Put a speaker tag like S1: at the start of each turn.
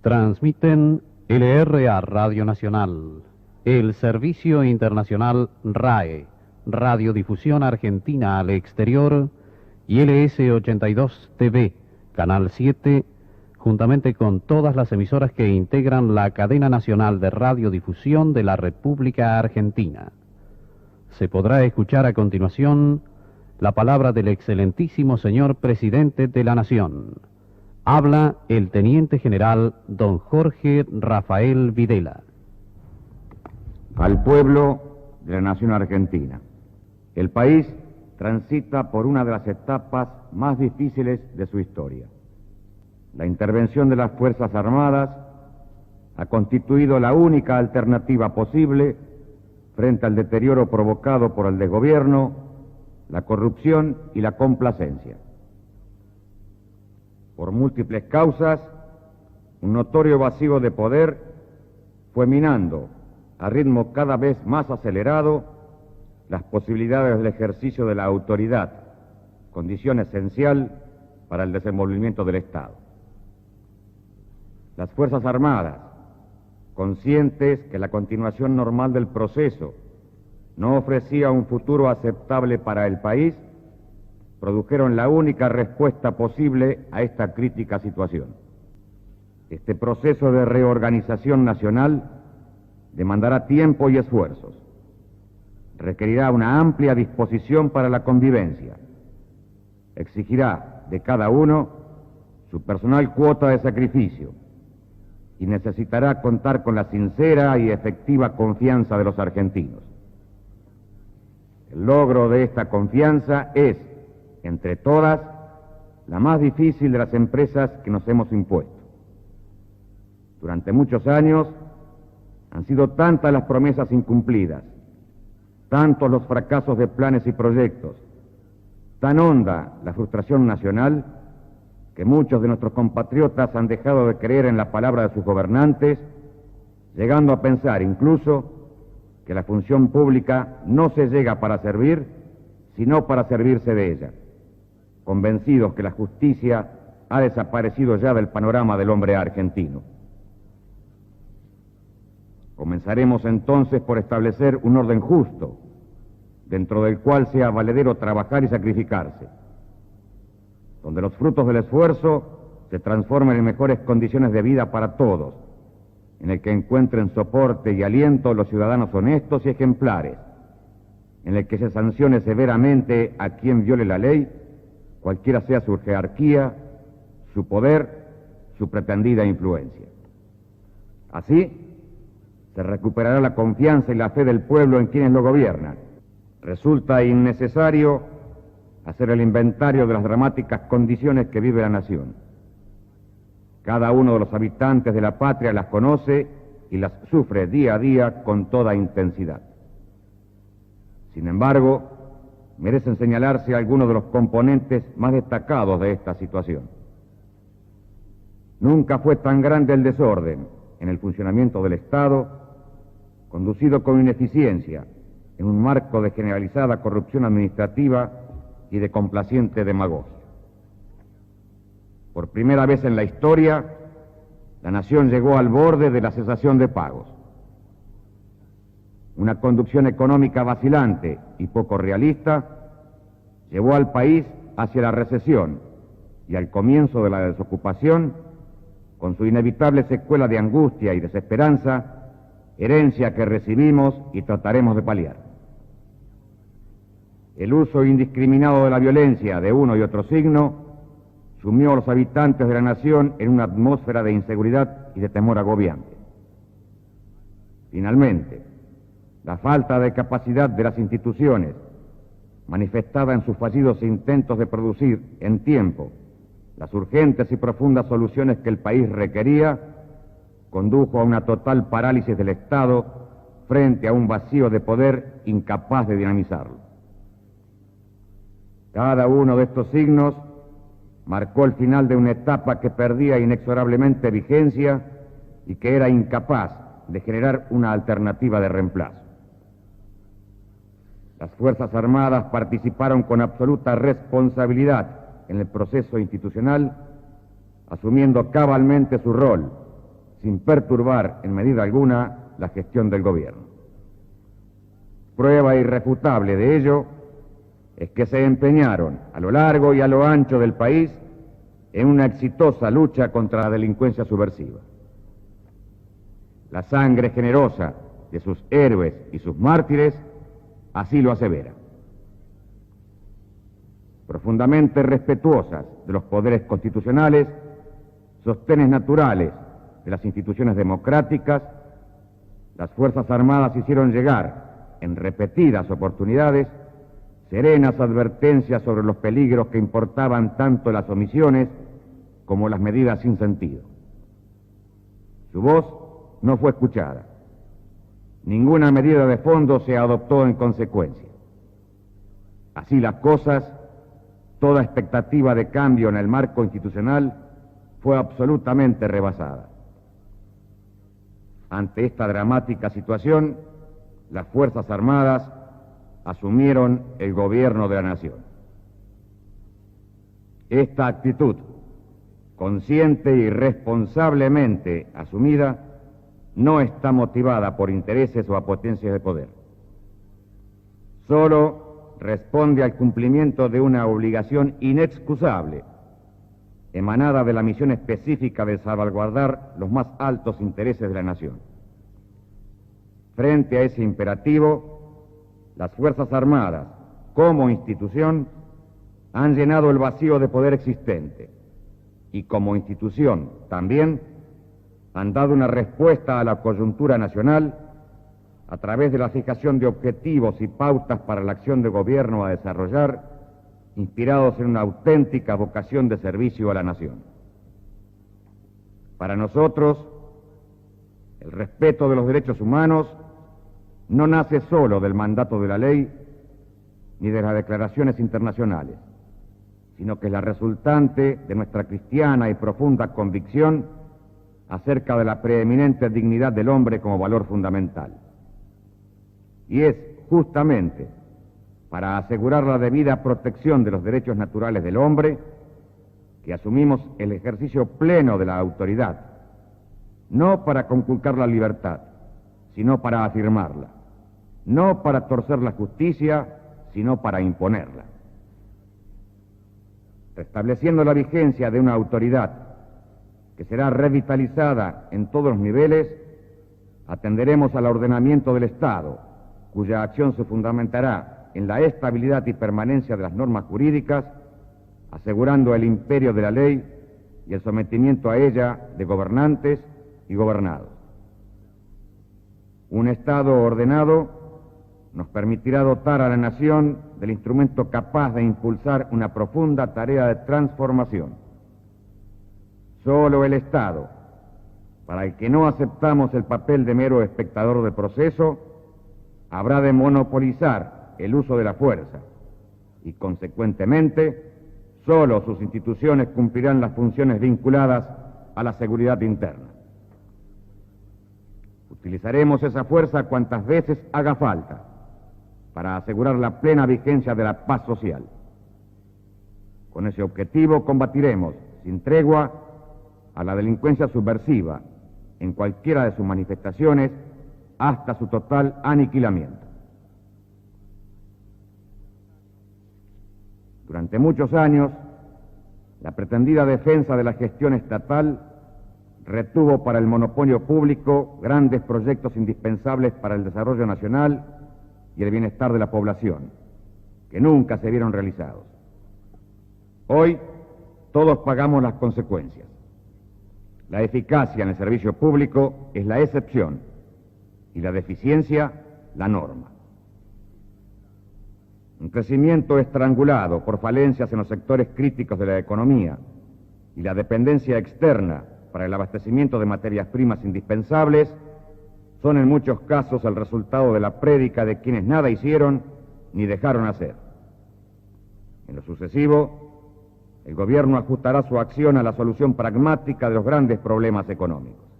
S1: Transmiten LRA Radio Nacional, el Servicio Internacional RAE, Radiodifusión Argentina al Exterior, y LS82 TV, Canal 7, juntamente con todas las emisoras que integran la cadena nacional de radiodifusión de la República Argentina. Se podrá escuchar a continuación la palabra del excelentísimo señor Presidente de la Nación. Habla el Teniente General don Jorge Rafael Videla.
S2: Al pueblo de la Nación Argentina. El país transita por una de las etapas más difíciles de su historia. La intervención de las Fuerzas Armadas ha constituido la única alternativa posible frente al deterioro provocado por el desgobierno, la corrupción y la complacencia. Por múltiples causas, un notorio vacío de poder fue minando a ritmo cada vez más acelerado las posibilidades del ejercicio de la autoridad, condición esencial para el desenvolvimiento del Estado. Las Fuerzas Armadas, conscientes que la continuación normal del proceso no ofrecía un futuro aceptable para el país, produjeron la única respuesta posible a esta crítica situación. Este proceso de reorganización nacional demandará tiempo y esfuerzos. Requerirá una amplia disposición para la convivencia. Exigirá de cada uno su personal cuota de sacrificio y necesitará contar con la sincera y efectiva confianza de los argentinos. El logro de esta confianza es, entre todas, la más difícil de las empresas que nos hemos impuesto. Durante muchos años han sido tantas las promesas incumplidas, tantos los fracasos de planes y proyectos, tan honda la frustración nacional, que muchos de nuestros compatriotas han dejado de creer en la palabra de sus gobernantes, llegando a pensar incluso que la función pública no se llega para servir, sino para servirse de ella, convencidos que la justicia ha desaparecido ya del panorama del hombre argentino. Comenzaremos entonces por establecer un orden justo, dentro del cual sea valedero trabajar y sacrificarse, donde los frutos del esfuerzo se transformen en mejores condiciones de vida para todos, en el que encuentren soporte y aliento los ciudadanos honestos y ejemplares, en el que se sancione severamente a quien viole la ley, cualquiera sea su jerarquía, su poder, su pretendida influencia. Así, se recuperará la confianza y la fe del pueblo en quienes lo gobiernan. Resulta innecesario hacer el inventario de las dramáticas condiciones que vive la nación. Cada uno de los habitantes de la patria las conoce y las sufre día a día con toda intensidad. Sin embargo, merecen señalarse algunos de los componentes más destacados de esta situación. Nunca fue tan grande el desorden en el funcionamiento del Estado, conducido con ineficiencia, en un marco de generalizada corrupción administrativa y de complaciente demagogia. Por primera vez en la historia, la nación llegó al borde de la cesación de pagos. Una conducción económica vacilante y poco realista llevó al país hacia la recesión y al comienzo de la desocupación, con su inevitable secuela de angustia y desesperanza, herencia que recibimos y trataremos de paliar. El uso indiscriminado de la violencia de uno y otro signo sumió a los habitantes de la nación en una atmósfera de inseguridad y de temor agobiante. Finalmente, la falta de capacidad de las instituciones, manifestada en sus fallidos intentos de producir en tiempo las urgentes y profundas soluciones que el país requería, condujo a una total parálisis del Estado frente a un vacío de poder incapaz de dinamizarlo. Cada uno de estos signos marcó el final de una etapa que perdía inexorablemente vigencia y que era incapaz de generar una alternativa de reemplazo. Las Fuerzas Armadas participaron con absoluta responsabilidad en el proceso institucional, asumiendo cabalmente su rol sin perturbar en medida alguna la gestión del gobierno. Prueba irrefutable de ello es que se empeñaron a lo largo y a lo ancho del país en una exitosa lucha contra la delincuencia subversiva. La sangre generosa de sus héroes y sus mártires así lo asevera. Profundamente respetuosas de los poderes constitucionales, sostenes naturales de las instituciones democráticas, las Fuerzas Armadas hicieron llegar, en repetidas oportunidades, serenas advertencias sobre los peligros que importaban tanto las omisiones como las medidas sin sentido. Su voz no fue escuchada. Ninguna medida de fondo se adoptó en consecuencia. Así las cosas, toda expectativa de cambio en el marco institucional fue absolutamente rebasada. Ante esta dramática situación, las Fuerzas Armadas asumieron el gobierno de la nación. Esta actitud, consciente y responsablemente asumida, no está motivada por intereses o apetencias de poder. Solo responde al cumplimiento de una obligación inexcusable, emanada de la misión específica de salvaguardar los más altos intereses de la nación. Frente a ese imperativo, las Fuerzas Armadas, como institución, han llenado el vacío de poder existente y como institución también han dado una respuesta a la coyuntura nacional a través de la fijación de objetivos y pautas para la acción de gobierno a desarrollar, inspirados en una auténtica vocación de servicio a la nación. Para nosotros, el respeto de los derechos humanos no nace solo del mandato de la ley ni de las declaraciones internacionales, sino que es la resultante de nuestra cristiana y profunda convicción acerca de la preeminente dignidad del hombre como valor fundamental. Y es justamente para asegurar la debida protección de los derechos naturales del hombre que asumimos el ejercicio pleno de la autoridad, no para conculcar la libertad, sino para afirmarla, no para torcer la justicia, sino para imponerla. Restableciendo la vigencia de una autoridad que será revitalizada en todos los niveles, atenderemos al ordenamiento del Estado, cuya acción se fundamentará en la estabilidad y permanencia de las normas jurídicas, asegurando el imperio de la ley y el sometimiento a ella de gobernantes y gobernados. Un Estado ordenado nos permitirá dotar a la nación del instrumento capaz de impulsar una profunda tarea de transformación. Solo el Estado, para el que no aceptamos el papel de mero espectador del proceso, habrá de monopolizar el uso de la fuerza y, consecuentemente, solo sus instituciones cumplirán las funciones vinculadas a la seguridad interna. Utilizaremos esa fuerza cuantas veces haga falta para asegurar la plena vigencia de la paz social. Con ese objetivo combatiremos sin tregua a la delincuencia subversiva en cualquiera de sus manifestaciones hasta su total aniquilamiento. Durante muchos años, la pretendida defensa de la gestión estatal retuvo para el monopolio público grandes proyectos indispensables para el desarrollo nacional y el bienestar de la población, que nunca se vieron realizados. Hoy, todos pagamos las consecuencias. La eficacia en el servicio público es la excepción y la deficiencia la norma. Un crecimiento estrangulado por falencias en los sectores críticos de la economía y la dependencia externa para el abastecimiento de materias primas indispensables son en muchos casos el resultado de la prédica de quienes nada hicieron ni dejaron hacer. En lo sucesivo, el gobierno ajustará su acción a la solución pragmática de los grandes problemas económicos.